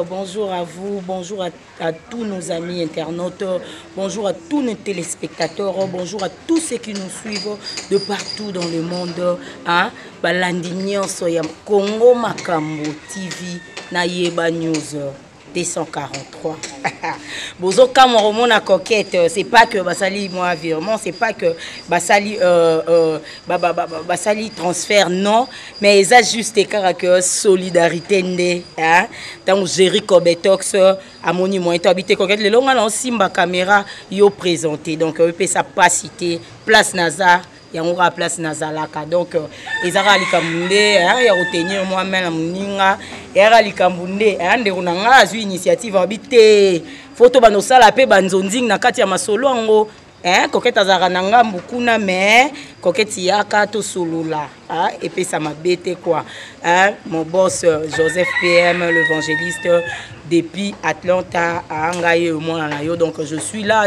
bonjour à vous, bonjour à tous nos amis internautes, bonjour à tous nos téléspectateurs, bonjour à tous ceux qui nous suivent de partout dans le monde. Hein? Balandignon soyam Congo Makambo TV na Yeba News 243. Bozo Cameroun na coquette, c'est pas que basali moi virement, c'est pas que basali basali transfert non, mais ça juste que solidarité ndé hein. Tant Jerry Kobetox amoni moi habité coquette le long na simba caméra yo présenté donc peut ça pas citer place Nazar ya ngora place Nazalaka donc ezara likamunde ya retenir moi même la muninga era likamunde ande kunanga azwi initiative habité photo banosala pe banzonzing na kati ya masolo ngo coquette azara nanga mbukuna mais coquette yaka to solula et puis ça m'a bête quoi mon boss Joseph PM l'évangéliste depuis Atlanta à Angaye au moins là yo donc je suis là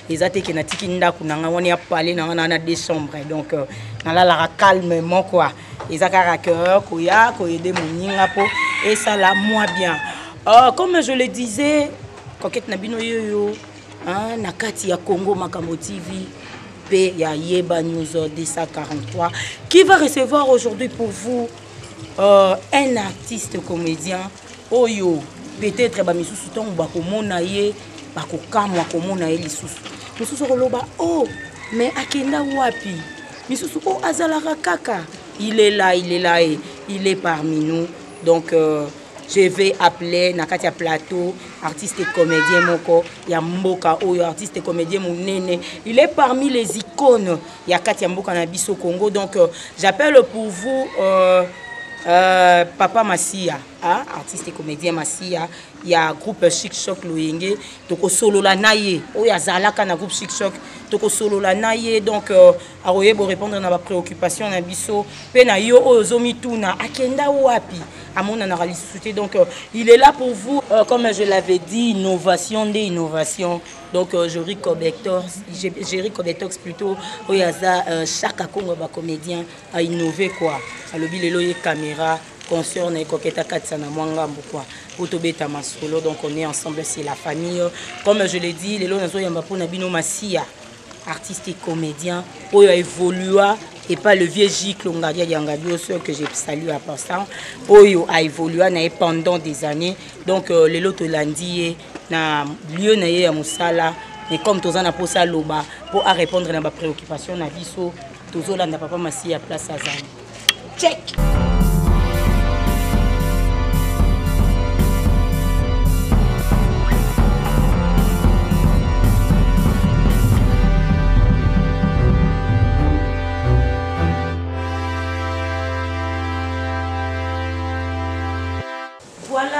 les até qui na tikinda kunanga on y a parlé na des chambres donc na la calmement quoi les akara cœur koya ko aider moninga po et ça là moi bien comme je le disais coquette na bino yo na kati ya Congo Makambo TV P ya Yeba News 243 qui va recevoir aujourd'hui pour vous un artiste comédien oyo peut-être ba misusu tongo ba komona ye ba kokamwa komona ye lisusu misusu koloba oh mais akenda wapi misusu oh azalaka kaka il est là et il est parmi nous donc je vais appeler Nakatia Plateau, artiste et comédien moko, ya mboka oyo artiste et comédien monene. Il est parmi les icônes ya Katia Mboka na biso Congo. Donc j'appelle pour vous Papa Massia, hein? Artiste et comédien Massia. Il y a groupe Chic Choc Loyenge, toko solo la naye. Oya zalaka na groupe Chic Choc, toko solo la naye. Donc aroye bo répondre na ba préoccupation na biso. Pe na yo ozomi tuna akenda wapi. Donc il est là pour vous, comme je l'avais dit, innovation des innovations. Donc Jerry Kobetox plutôt, chaque comédien a innové quoi. Alors il est caméra, concerne Koketa Katsana Mwanga quoi. Autobeta Masolo, donc on est ensemble, c'est la famille. Comme je l'ai dit, les lois Yambapo Nabino Massia, artiste et comédien, où il a évolué. Et pas le vieux Gicle que j'ai salué à passant. Oyo a évolué pendant des années. Donc les lots landis na lieu na ya musala mais comme tous en a pour ça loba pour répondre à ma préoccupation na biso tous là n'a pas massi à place à Zan. Check.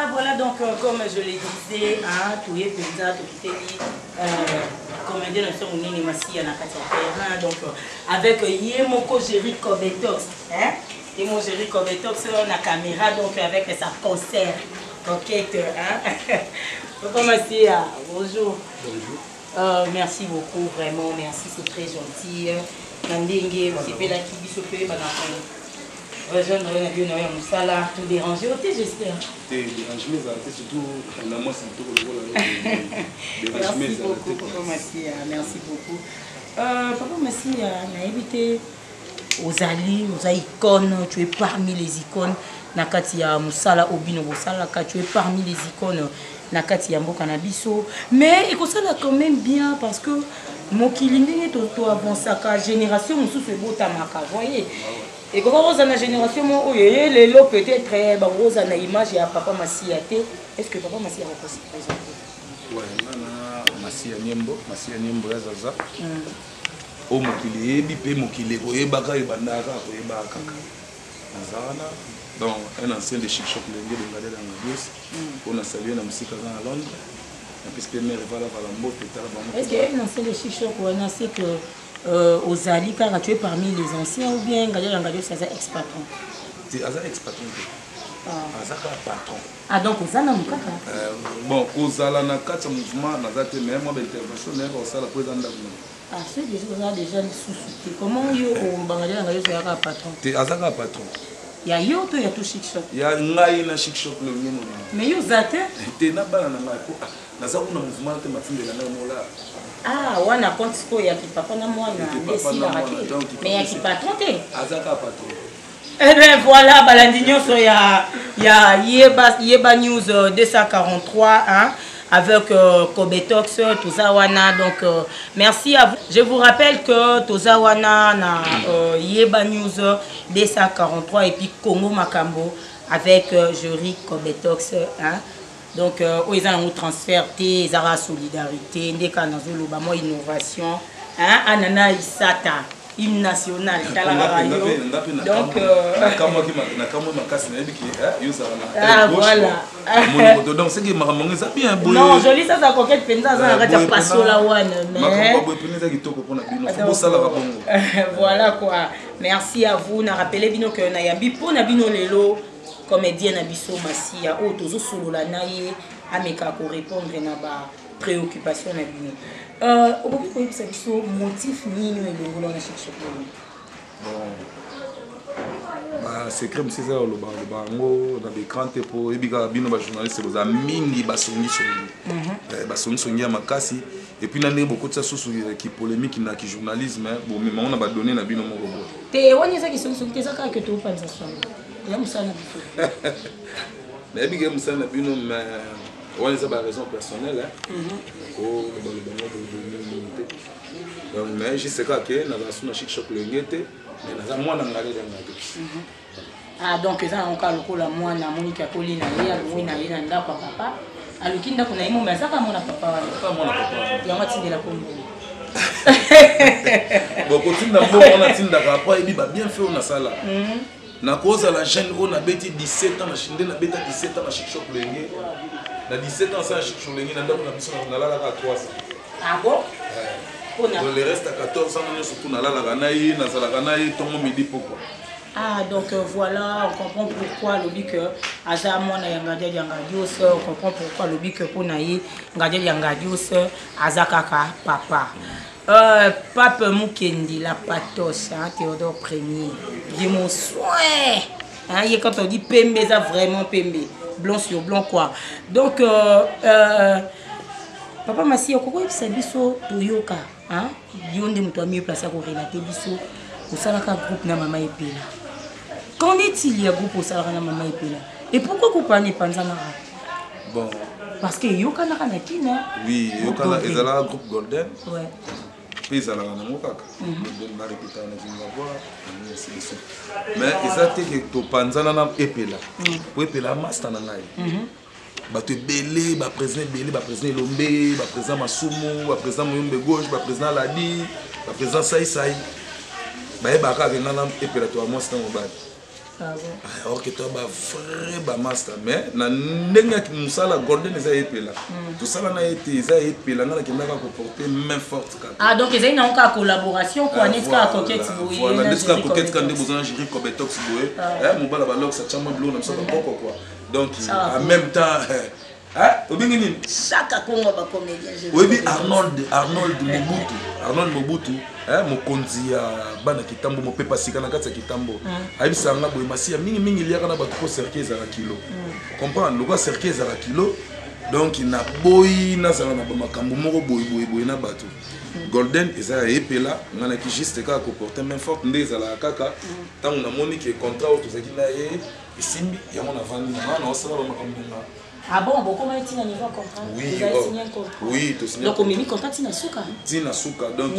Voilà donc comme je le disais, tout est pesant, tout est comédien de son mini massi à la terrain donc avec Yemoko Jerry Kobetox, et mon Jerry Kobetox sur la caméra donc avec sa concert coquette, Papa Massia, bonjour. Bonjour. Merci beaucoup, vraiment, merci, c'est très gentil. Nandenge, vous savez la qui bisope, rejoindre Moussala, tout déranger, j'espère. Déranger mes artistes, surtout la moi, c'est tout le Merci beaucoup, Papa Massia. Merci beaucoup. Papa Massia, on a évité aux alliés, aux icônes, tu es parmi les icônes. Nakatia Moussala, Obino Moussala, tu es parmi les icônes. Nakatia Mboka Nabiso. Mais il faut ça quand même bien parce que mon kilindé est auto avant sa génération, Moussou se beau tamaka, voyez. Et quand on a la génération, les lots peut-être très on a une image à Papa Massia. Est-ce que Papa Massia va aussi présenter? Oui, Massia Niembo, Zaza. Au Mokili, Bipé Mokili, Oyebaka et Bandaka, Oyebaka. Donc, un ancien de Chic Choc, le lieu de Gadel en on a salué la musique à Londres. Puisque mère va la Valambo, est-ce qu'il y a un ancien de Chic Choc ou un ancien que. Aux alliés, car tu es parmi les anciens ou bien Gadel c'est un ex-patron? C'est un ex-patron. C'est un patron. Ah, donc aux alliés, bon, aux alliés, c'est un mouvement, c'est même intervention, c'est la présidente. Ah, c'est déjà les sous-soutés. Comment il y a un patron? C'est un patron. Ya yo to ya tout chic shop. Ya ngai na chic shop le ngeno. Mais yo zate? Te na bana na ngai ko. Na za kuna mouvement te matinde na mola. Ah, wana compte ko ya ki papa na mwana. Desi la raté. Mais ya ki patron te. Azaka patron. Eh bien voilà, balandignon so ya Yeba News 243 hein, avec Kobetox Tozawana. Donc merci à vous. Je vous rappelle que Tozawana na Yeba News 243 et puis Congo Makambo avec jury Kobetox hein. Donc ils ont un transfert ils ont la solidarité, ndeka nazolo ba mo innovation hein, anana isata hymne national donc voilà donc c'est que maman ça bien non joli ça ça coquette penza ça arrête de passer la one mais voilà quoi. Merci à vous. Na rappelé bino que na yambi po na bino lelo comédien na biso Masia o tozo solo la naie ameka ko répondre na ba préoccupation na bino. Okoki koyebisa biso motif nini elongolo na chic shop? Bon secret msi za lo bango na l'écran te po ebika bino ba journaliste boza mingi basongi basongi songi ya makasi et puis na ndenge beaucoup de ça sous qui polémique na qui journalisme bon mais on a ba donné na bino moko bo te woni ça qui songi te ça ka que to panza songi ya musana biso na ebika musana bino mais on a des raisons personnelles donc mais je sais que na chic shop le ngete mais na mwana ngale ngate. Ah donc ça encore lokola mwana Monica Colina ya mwana na ndako papa alukinda kuna imo mazaka mwana papa wale pas mwana papa ya matindela kombo bon kotinda mbo on tinda papa ebi ba bien fait on a ça là na cause la jeune on a beti 17 ans na chinde na beta 17 ans na chic shop le ngete na 17 ans ça chic shop le ngete na ndako na biso na la 300. Ah bon? Donc le reste à 14 ans on est surtout na la ganaï na sala ganaï tongo midi pourquoi. Ah donc voilà, on comprend pourquoi le que Aza mwana yangadia yangadios, on comprend pourquoi le que ponaye ngadia yangadios Azakaka papa. Pape Mukendi la patos hein, Théodore Premier. Dis mon soin. Hein, y quand on dit pembe ça vraiment pembe. Blanc sur blanc quoi. Donc papa Masia koko yebisa biso toyoka hein, yonde muto mieux placé ko relater biso osalaka groupe na mama epela. Qu'en est-il y a groupe osalaka na mama epela? Et pourquoi vous parlez panzana? Bon parce que yoka na kina. oui, yoka na ezala groupe Golden. Ouais. Puis ezala na mokaka. Golden na répéter na Zimbabwe. Mais ezate que to panzana na epela. Po epela master na ngai. Bato belé, ba président belé, ba président Lombe, ba président Masumu, ba président Moyombe gauche, ba président Ladi, ba président Sai. Ba e baka ke nana epela to amo stand mobile. Ah bon. Alors que toi ba vrai ba master mais na ndenge ki musala Golden eza epela. Tout ça na été eza epela na ki ndaka ko porter main forte ka. Ah donc ils ont une collaboration quoi n'est-ce pas coquette boye. Voilà, n'est-ce pas coquette quand vous en gérer Kobetox boye. Mobala ba lok sa chama bleu na so ba quoi. Donc en même temps chaque Congo ba comédien. Oui, Arnold Mobutu, mokonzi ya bana kitambo mo pepa sika na kati ya kitambo. Ayibisa nga boye Masia mingi liaka na bato ko cercle za kilo. Comprendre, le cercle za kilo. Donc na boy na zala na makambo moko boy na bato. Golden eza epela ngana ki juste ka ko porter main forte ndeza la kaka. Tango na moni ki contrat o tozaki na ye isimbi ya mona vandi na osala ba makambo nga. Ah bon, comment est-il niveau contrat? Oui, vous avez signé un contrat. Oui, tu signes. Donc on met contrat Tina Souka. Tina Souka donc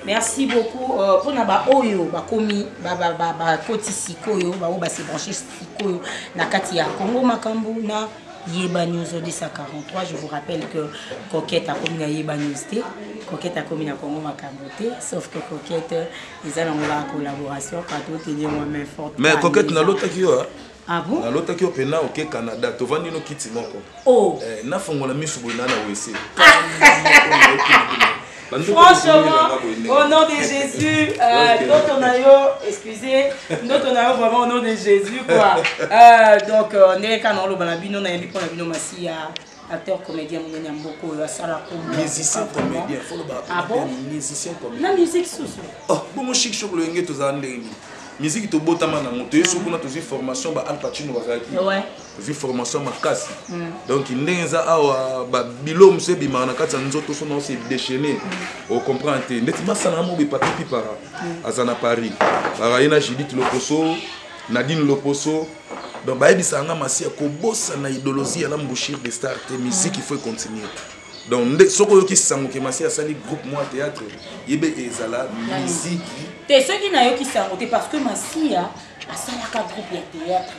merci beaucoup pour na oyo ba komi ba koti sikoyo ba se brancher sikoyo na kati ya Congo Makambo na Yeba News 243. Je vous rappelle que Coquette a commis na Yeba News T, Coquette a commis na Congo Makambo T, sauf que Coquette ils ont la collaboration quand on tenir moi main forte. Mais Coquette na l'autre qui yo. Ah bon? Na l'autre qui au Pena au Canada, tu vas nous quitter moko. Oh. Na fongola misu boina na wese. Franchement, au nom de Jésus, excusez, notre vraiment au nom de Jésus quoi. Donc on est quand on le balabino na yembi pona bino Masia, acteur comédien mwenye mboko ya sala kombo. Musicien comédien, faut le battre. Ah bon? Musicien comédien. La musique sous. Oh, bon chic shop le ngé to za ndeni. musique to botama na moto yeso kuna to formation ba Al Pacino bazaki ouais to formation makasi donc ndenza awa ba bilo mse bima na kati nzoto so na se déchaîner au comprendre te ndeti masana mo be papi para azana Paris ba ina Judith Loposo Nadine Loposo donc ba ebisanga Masia ko bossa na idéologie la mbouchir des stars te musique il faut continuer donc soko qui sango ke Masia sali groupe moi théâtre yebe ezala musique te ceux qui na yo qui sango te parce que Masia a salaka groupe ya théâtre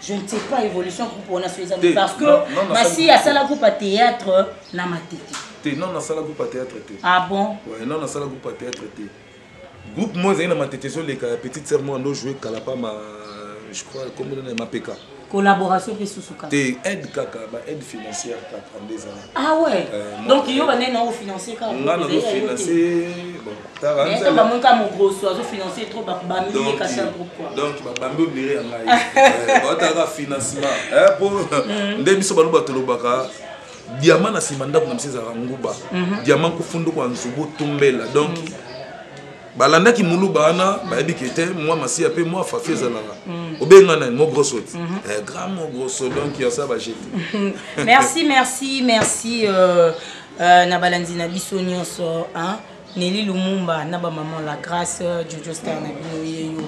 je ne sais pas évolution groupe on a sur les amis parce que Masia a salaka groupe à théâtre na matete te non na sala groupe à théâtre te ah bon ouais non na sala groupe à théâtre te groupe moi zena matete so les petite sœur moi ndo jouer kalapa ma je crois comme on a ma PK collaboration plus sous souka te aide kaka ba aide financière ka prendre des années ah ouais donc yo bané non financier ka on a no financer bon ta mais ça va mon cas mon gros oiseau financier trop ba millier ka ça groupe quoi donc ba bambo bliré en ngai ba ta financement pour ndebiso balu batolo baka diamant na simanda na mseza nguba diamant ko fundo kwa nzubu tumbela donc balanda ki mulu bana ba ebikete moi Masia pe moi Fafi zalala obenga na mo grosso grand mo grosso donc ya ça ba jeter merci na balandi na biso nyonso hein Nelly Lumumba na ba maman la grâce Jojo Star na bino yeyo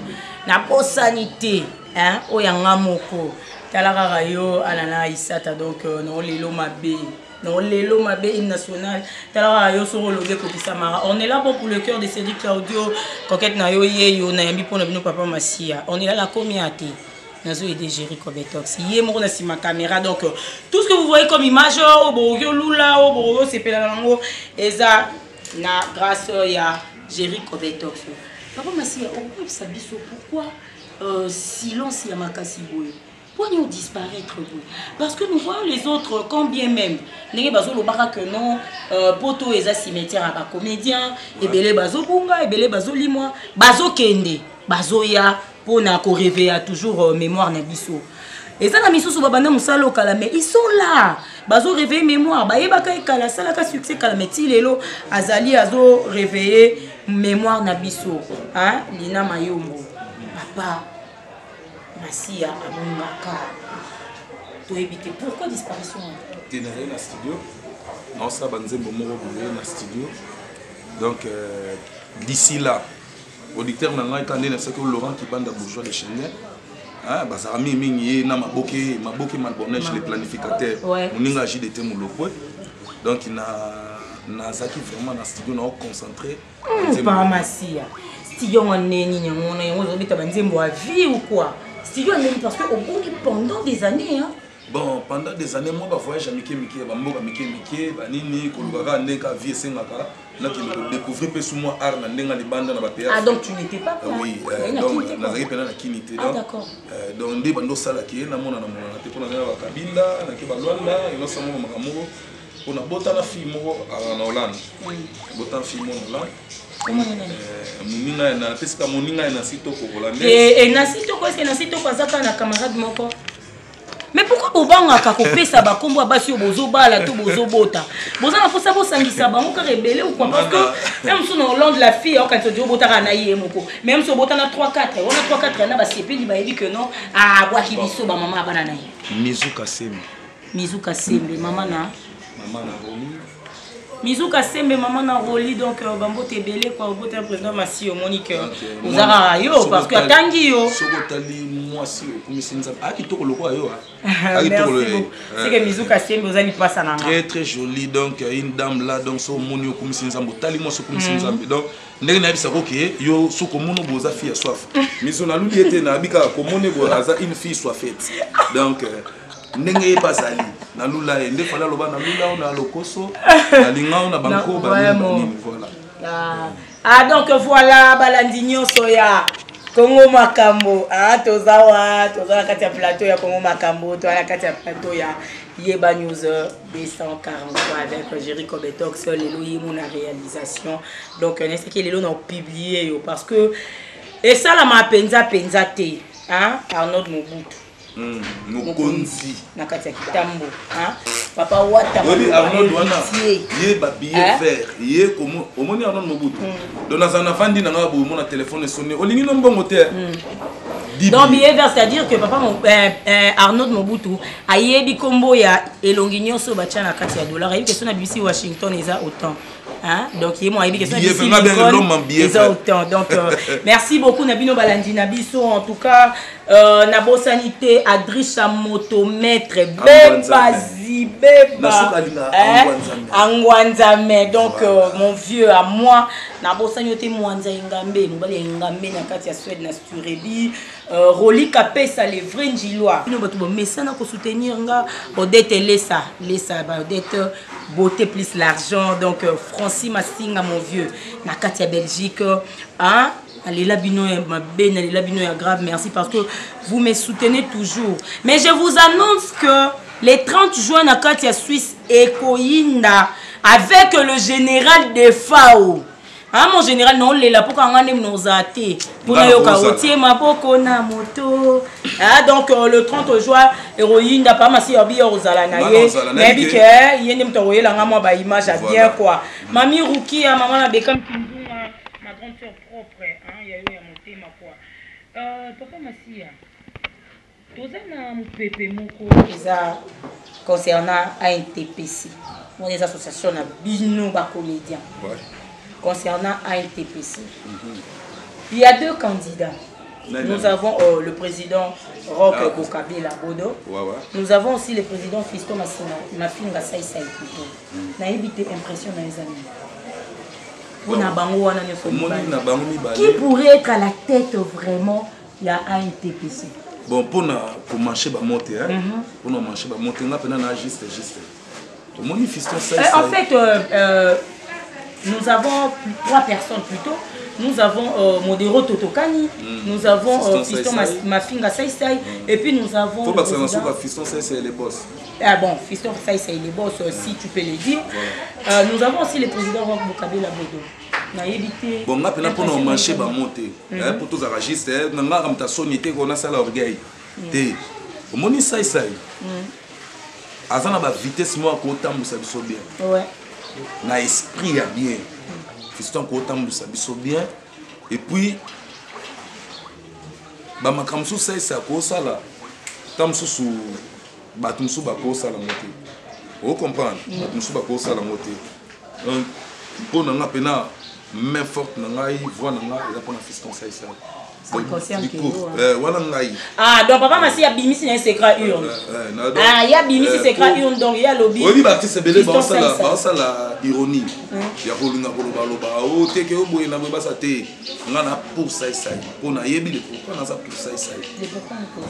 na posanité hein oyanga moko talaka rayo alana isata donc non lelo mabe non lelo mabe hymne national talaka yo soro loge ko bisamara on est là pour le cœur de Cédric Claudio coquette na yo yeyo na yambi pona bino papa Masia on est là la communauté nazo aider gérer Cobetox yé moko na sima caméra donc tout ce que vous voyez comme image au boyo lula au boyo sepela lango eza na grâce ya gérer Cobetox papa Masia on peut savoir pourquoi silence ya makasi boye pourquoi nous disparaître parce que nous voyons les autres quand bien même n'est bazo le baraka que non poto eza cimetière à ba comédien ebele bazo bunga ebele bazo limwa bazo kende bazo ya pona ko réveiller toujours mémoire na biso eza na misusu babanda musala okala mais ils sont là bazo réveiller mémoire ba yebaka ekala sala ka succès kala meti lelo azali azo réveiller mémoire na biso hein Lina Mayombo papa Masia Abungaka. Tu évites pourquoi disparition? Tu es dans le studio. Non, ça va nous aider dans le studio. Donc d'ici là, auditeur n'a pas entendu ce que Laurent qui bande à bourgeois de Schengen. Ah, bah ça a mis mingi na maboke malbonnage les planificateurs. On y a agi de temulopwe. Donc il na ça qui vraiment dans le studio n'a concentré. Pas Masia. Studio on est ni on est on habite à Nzembo à vie ou quoi? Studio parce que au bout pendant des années hein. Bon pendant des années moi ba voyage à Mickey ba mboka Mickey ba nini ko lubaka ndeka vie sengaka là qui découvrir pe sous moi art na ndenga libanda na ba théâtre. Ah donc tu n'étais pas là. Oui donc na zaki pena na kinité donc d'accord. Donc ndé bando sala ki na mona te pona na ba kabinda na ki ba lwanda ino samo makamoko pona bota na fille moko na Hollande. Bota fille moko na Hollande. Moninga na pesika moninga na sito ko Hollandais et na sito ko est na sito ko azaka na camarade moko mais pourquoi bobanga ka ko pesa ba kombo basi bozo bala to bozo bota boza na posa bo sangisa bango ka rebelle ou quoi parce que même sur Hollande la fille quand tu dis bota na yé moko même sur bota na 3 4 on a 3 4 na ba sepeli ba yebi que non ah boa ki biso ba mama bana na yé Mizuka Sembe mama na Mizuka Sembe maman na roli donc bambo tebele quoi au président Massi Monique Ozara yo parce que atangi yo sokotali moi si okumisinza akitoko loko yo c'est que Mizuka Sembe ozali passa na très joli donc une dame là donc so moni okumisinza mbotali moi so okumisinza donc ndenge na bisa koke yo soko mono boza fille soif miso na luli ete na bika ko mone bo aza une fille soifette donc ndenge bazali na lula ende fala loba na lula na lokoso na lingao na banko voilà donc voilà balandi nyonso ya Congo Makambo tozawa kati ya plateau ya Congo Makambo to ala kati ya plateau ya Yeba News 243 avec Jerry Cobetox lelo yimo na réalisation donc n'est-ce que lelo na publié parce que et ça la ma penza te hein Arnaud Mobutu Mokonzi na kati ya kitambo hein papa wata Arnold wana ye ba billet vert ye comme omoni Arnold Mobutu donc na fandi na ngabo mon téléphone sonné olingi no mbongo te donc billet vert c'est-à-dire que papa Arnold Mobutu ayebi kombo ya elongi nyonso batia na kati ya dollar ayebi que sona BBC Washington eza autant. Hein? Donc, il y a autant. Donc, merci beaucoup, Nabino Balandi Nabiso. En tout cas, Nabo Sanité, Adrisha Moto, Maître, Bebazi, Beba, Angwanzame. Donc, mon vieux à moi, Nabo Sanité, Mwanza Ngambe, Nubali Ngambe, Nakatia Suède, Nasturebi, Roli Kapesa, les vrais Njilois. Nous avons un message pour soutenir Odette Lessa, Odette Beauté plus l'argent. Donc, Francis Massinga, mon vieux, Nakatia Belgique, hein? Allez la bino grave, merci parce que vous me soutenez toujours. Mais je vous annonce que les 30 juin, Nakatia Suisse Ekoinda avec le général de FAO. Ah, mon général, non, il est là pour qu'on ait nos athées. Pour nous ma boko na moto. Ah, donc, le 30 juin, héroïne n'a pas massé à bien aux alanaïs. Mais bien que, il y a une image à bien quoi. Mamie Rouki, maman la bécam qui ma grande soeur propre. Il y a eu à monter ma quoi. Papa Massia, tu as un pépé moko concernant ANTPC. Mon association a bino ba comédien. Concernant ANTPC. Il y a deux candidats. Nous avons le président Roch Bokabela Bodo. Nous avons aussi le président Fiston Mafinga Saïsaï plutôt. N'a évité impression dans les amis. Qui pourrait être à la tête vraiment de la ANTPC? Bon, pour marcher, pour monter, pour marcher, on a juste. En fait, nous avons 3 personnes plutôt. Nous avons Modero Totokani, nous avons Fiston Mafinga Saïsaï, et puis nous avons. Faut pas que ça soit Fiston Saïsaï les boss. Ah bon, Fiston Saïsaï les boss, si tu peux le dire. Nous avons aussi le président Roch Bokabela Bodo. Bon, on a pour nous marcher, monter. Pour tous les registres, on a un sonité qu'on a ça l'orgueil. Au moment où Saïsaï, à ça, on a vitesse, moi, qu'on t'a moussa bien. Ouais. Na esprit ya bien. Fiston ko tambusa biso bien et puis ba makamsu ça ko sala tamsu su batumsu ba ko sala moté. Vous comprenez? Batumsu ba ko sala moté. Donc pour na pena main forte na ngai voix na ngai la pour na Fiston ça. Ah, donc papa Massi a bimi si un secret urne. Ah, il y a bimi si secret urne, donc il y a lobby. Oui, bah c'est belé, bah ça la ironie. Il y a roulina boloba, oh t'es que au bout na baba ça t'es, on a pour ça. On a yebi le pourquoi on a ça pour ça.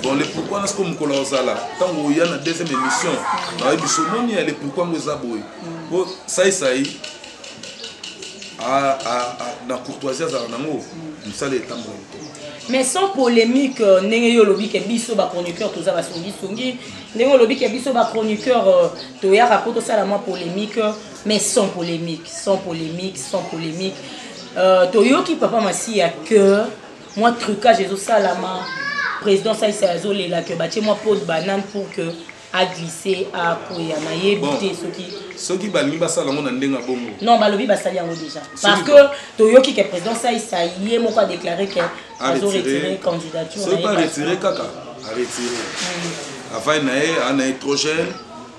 Bon le pourquoi on a ce comme color ça là. Tant qu'il y a la deuxième émission, on a yebi ce monde il y a le pourquoi nous aboué. Pour ça. Dans courtoisie ça na ngo, ça les temps. Mais sans polémique, nengeyo lobi ke biso ba chroniqueur toza ba songi nengeyo lobi ke biso ba chroniqueur to ya raconte ça la moins polémique, mais sans polémique. To yo ki papa Massi a cœur, moi trucage ezo salama président ça c'est azolé là que batie moi pose banane pour que a glissé à koya na yebité ceux qui balingi basala ngo na ndenga bongo. Non, balobi basali yango déjà. Parce que Toyoki qui est président ça y est moko a déclaré que a retiré candidature. C'est pas retiré kaka, a retiré. Avant na étrogène,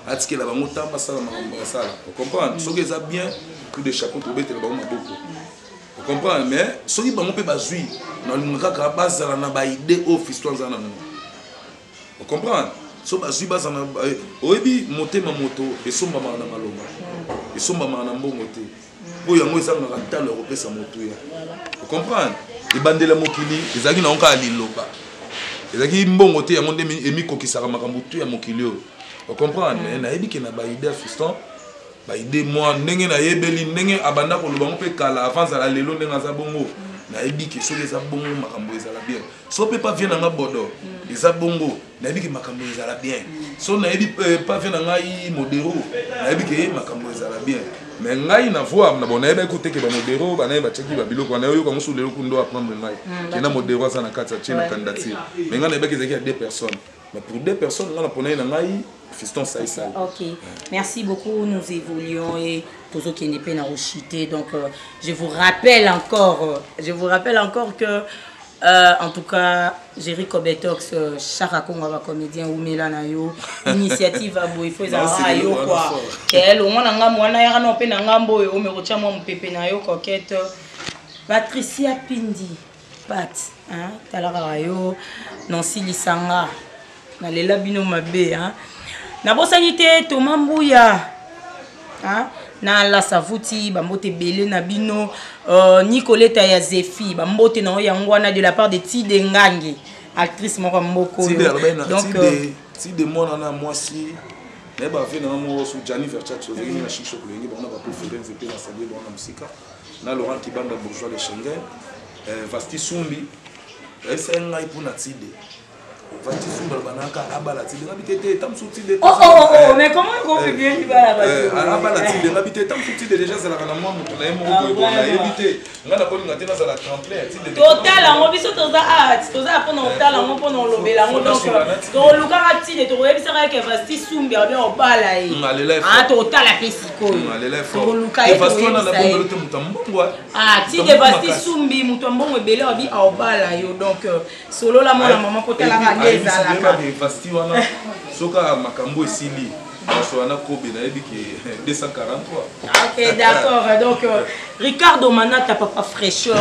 a dit que la bango tamba sala na sala. Vous comprenez? Ceux qui ça bien coup de chapeau to bete la bango maboko. Vous comprenez? Mais ceux qui bango pe bazui na ngaka bazala na ba idée office to nzana. Vous comprenez? So bazui bazana oyebi motema moto esomba na maloba esomba na mbongo te po yango ezanga katalo kopesa moto ya vous comprenez ibandela mokili ezaki na onka liloba ezaki mbongo te yango ndemi emikokisaka makambo tu ya mokili vous comprenez mais na yebi ke na ba idée Fiston ba idée moi ndenge na yebeli ndenge abanda ko lobango pe kala avant za lelo ndenge za bongo na yebi ke so les bongo makambo ezala bien so pe pas vient na bodo eza bongo na yebi ke makambo ezala bien so na yebi pas vient na ngai modero na yebi ke makambo ezala bien mais ngai na voix na bona yebi écouter ke ba modero ba na yebi cheki ba biloko na yo ko musu lelo kundo apprendre ngai kena modero ça na kata chena candidature mais ngai na yebi ke zaki 2 personnes mais pour 2 personnes là na pona na ngai Fiston Saïsa. Ok, merci beaucoup. Nous évoluons et pour ceux qui n'est pas chuté. Donc, je vous rappelle encore que, en tout cas, Jerry Kobetox, Chara Konga comédien ou Melanayo, initiative à Boifo Zarayo quoi. Et le monde a mwana ya na pena ngambo yo me rocha mo mpepe na yo coquette. Patricia Pindi, Pat, hein, talara yo, Nancy Lisanga, na lela bino mabe, hein. Na bosanité Thomas Mbouya, hein, na la savuti bambote belé na bino, Nicoletta ya Zefi, bambote na yangwana de la part de Tide Ngange, actrice moko mboko yo. Donc Tide mona na mwasi, na ba vena mo su Gianni Versace so veni na shisho kulengi ba na ba préféré nzete na salie ba na musika. Na Laurent Kibanda bourgeois de Schengen, Vasti Sumbi, SNA pour Natide. Vasti Sumbi banaka abala Tide ngabité tam soutide. Oh mais comment on fait bien du bala ba. Abala Tide ngabité tam soutide déjà c'est la kana moi mutu na yemo ko na yebité. Ngana ko ngate na za la tremplin Tide. Total en biso toza art, toza pour total en pour non lobela donc to luka Tide to yebisa ka Vasti Sumbi bien obala yi. Ah total la pesiko. To luka yi. Vasti na bombe te mutambo. Ah Tide Vasti Sumbi mutambo ebele obi obala yo donc solo la mona maman kota la Vasti wana soka makambo esili so wana kobe na ebiki 243. OK d'accord donc Ricardo Manata papa fraîcheur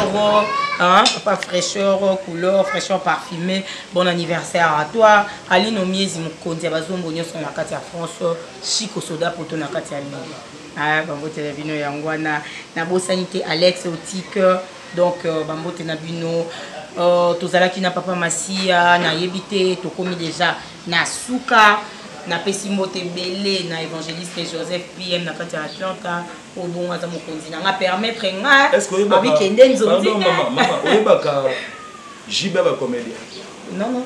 hein papa fraîcheur couleur fraîcheur parfumée bon anniversaire à toi Aline Omiezi Mukonzi bazombo nyonso na kati ya France Chico Soda poto na kati ya Lille ah bambote na bino yangwana na bosanité Alex Otique donc bambote na bino tozalaki na papa Masia na yebite tokomi déjà na suka na pesimbote belé na évangéliste Joseph PM na kati ya Atlanta au bon aza mokonzi na permettre nga abi kende nzonzi mama oyebaka Jiba ba comédien non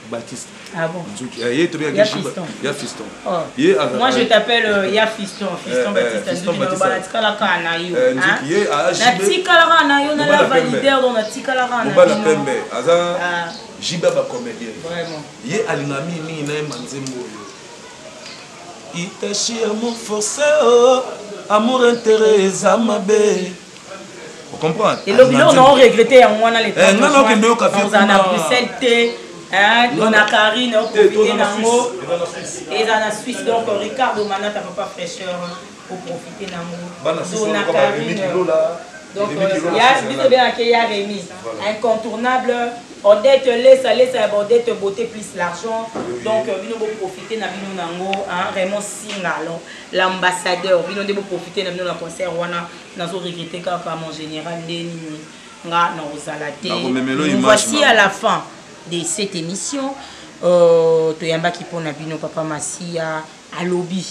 Baptiste. Ah bon? Il y a Fiston. Oh. Moi je t'appelle Ya Fiston. Fiston Baptiste. Fiston Baptiste. La validaire dans la Tikalara. Jiba ba comédien. Vraiment. Ye alingami mingi na manzembo. Itachi amour forcé amour intérêt zamabe. Vous comprenez? Et le bilan on a regretté en moi les temps. On a Bruxelles on a Karine au profiter nango et dans la Suisse donc Ricardo Manata papa fraîcheur pour profiter nango on a Karine donc il y a biso bien qu'il y a Rémi incontournable Odette laisse Odette beauté plus l'argent donc bino bo profiter na bino nango Raymond Singalo l'ambassadeur bino de bo profiter na bino na concert wana nazo regretter kaka mon général Denis nga na ozalate voici à la fin de cette émission toyamba qui pona bino papa Masia à lobby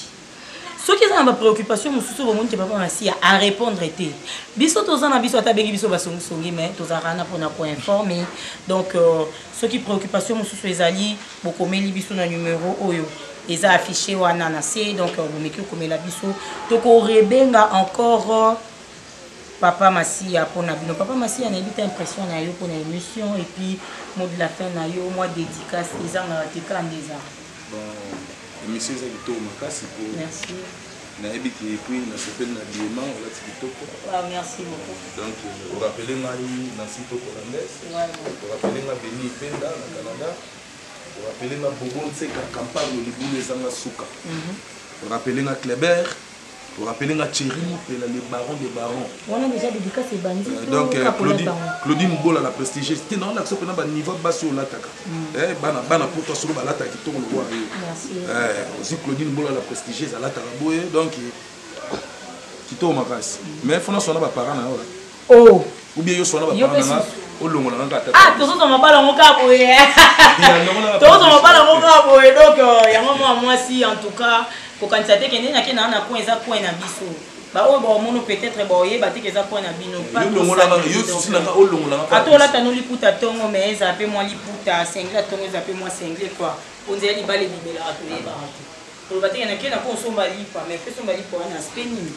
ce qui est ma préoccupation mususu bomonte papa Masia à répondre était biso tozana biso atabeki biso basongi songi mais tozarana pona ko informer donc ce qui préoccupation mususu ezali bokomeli biso na numéro oyo eza affiché wana na C donc bomeki komela biso toko rebenga encore Papa Masia pour Nabino. Papa Masia a une impression pour l'émission et puis mot de la fin na yo moi dédicace les gens te kan des arts. Bon, émission ça qui tourne makasi pour. Merci. Na ebiki et puis na s'appelle na diamant on l'a kitoko. Ah merci beaucoup. Donc vous rappelez Marie na site hollandaise. Vous rappelez na Beni Penda na Canada. Vous rappelez na Bogon Seka campagne au Libou les Anga Souka. Vous rappelez na Kleber. Vous rappelez la Thierry Moupela, les barons des barons. On a déjà dédicace et bandit. Donc Claudine Mbola la prestigieuse. C'était dans l'action pendant le niveau bas sur l'attaque. Bana pour toi sur l'attaque qui tourne le roi. Merci. Aussi Claudine Mbola la prestigieuse à l'attaque. Donc qui tourne ma race. Mais il faut que pas parents. Oh. Ou bien il faut que parents. Ah, tout ça m'a pas dans mon cas pour tout ça m'a pas dans mon cas pour donc il y a moi si en tout cas pour quand ça te kende na kena na point za point na biso ba o ba mono peut-être ba oye ba te keza point na bino pas yo si na o longola ka to la tano liputa tongo mais ça peut moi liputa single tongo ça peut moi single quoi on dirait libale libela to yeba to ba te na kena ko somba lipa mais fait somba lipa na speni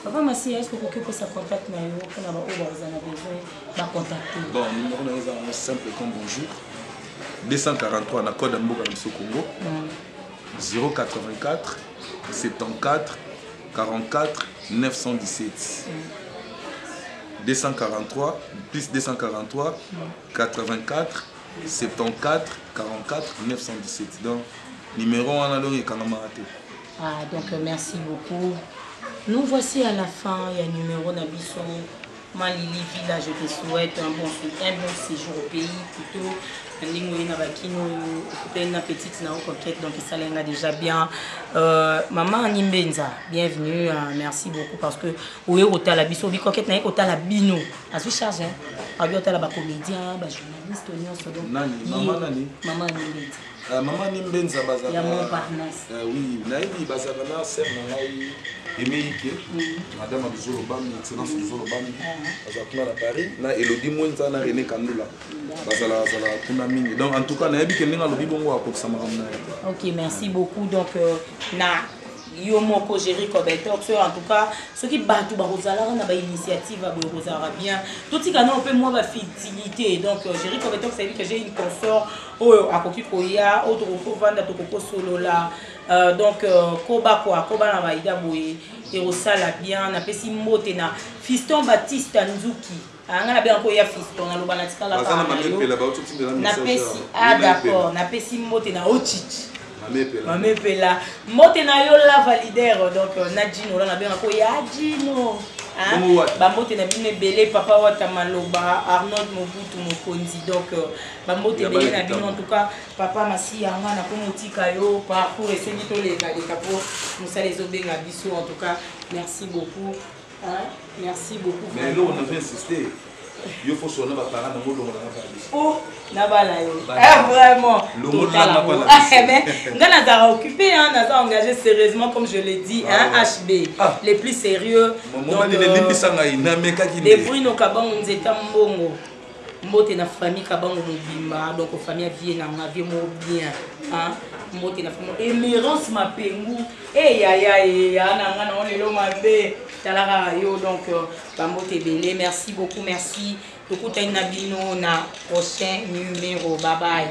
papa Masia est-ce que vous pouvez ça contact na yo pour na ba o ba za na besoin ba contacter bon numéro na za simple comme bonjour 243 na code Mboka Congo 084 74 44 917. 243 plus 243 84 74 44 917. Donc numéro 1 alors il est Ah, donc merci beaucoup. Nous voici à la fin. Il y a un numéro d'Abisso. Malili Villa, je te souhaite un bon séjour au pays plutôt. Une petite conquête, donc ça l'a déjà bien. Maman Nimbenza, bienvenue, merci beaucoup parce que oui, au la biso, bi conquête na la bino. À ce charge, hein. Abi au la ba comédien, ba journaliste, maman nani? Maman Nimbenza. Maman Nimbenza bazala. Ya Montparnasse. Oui, naïbi bazala na sœur na ngai Emeike. Madame Abizolo Bami, excellence Abizolo Bami. Bazala na Paris, na Elodie Mwenza na René Kandula. Bazala kuna mingi. Donc en tout cas naïbi que ninga lobi bongo akokisa makamna. OK, merci beaucoup. Donc na Yomoko Géry Kobetok, en tout cas, ce qui battent ba Rosala na ba initiative ba Rosala bien. Tout ce qu'on peut moi ba fidélité. Donc Géry Kobetok, ça veut dire que j'ai une consort au akoki koya, autre ko vanda to ko solo là. Donc koba na ba ida boye et Rosala bien na pesi mote na Fiston Baptiste Nzuki. Anga bien ko ya Fiston na lobana tikala ka. Na pesi d'accord, na pesi mote na Ochichi. Mamé Pela. Mote na yo la validaire donc Nadjino là na bien ko ya Djino. Hein? Bamote na bine belé papa wata maloba Arnold Mobutu Mokonzi donc bamote belé na bino en tout cas papa masi yanga na ko motika yo parcours esengi to les pour musa les obenga biso en tout cas merci beaucoup. Hein? Merci beaucoup. Mais là on avait insisté. Il faut sonner ma parole dans le monde. Oh, Nabala yo. Ah vraiment. Totalement. Ah mais ngana za occupé hein, naza engagé sérieusement comme je l'ai dit hein, HB. Les plus sérieux. Les Bruno Kabango nzeta mbongo. Mbote na famille Kabango mobimba donc famille vie na vie mo bien hein. Mbote na famille Emerance Mapengu. Eh ya na ngana on lelo mabe. Donc, merci beaucoup, merci. Beaucoup de na prochain numéro. Bye bye.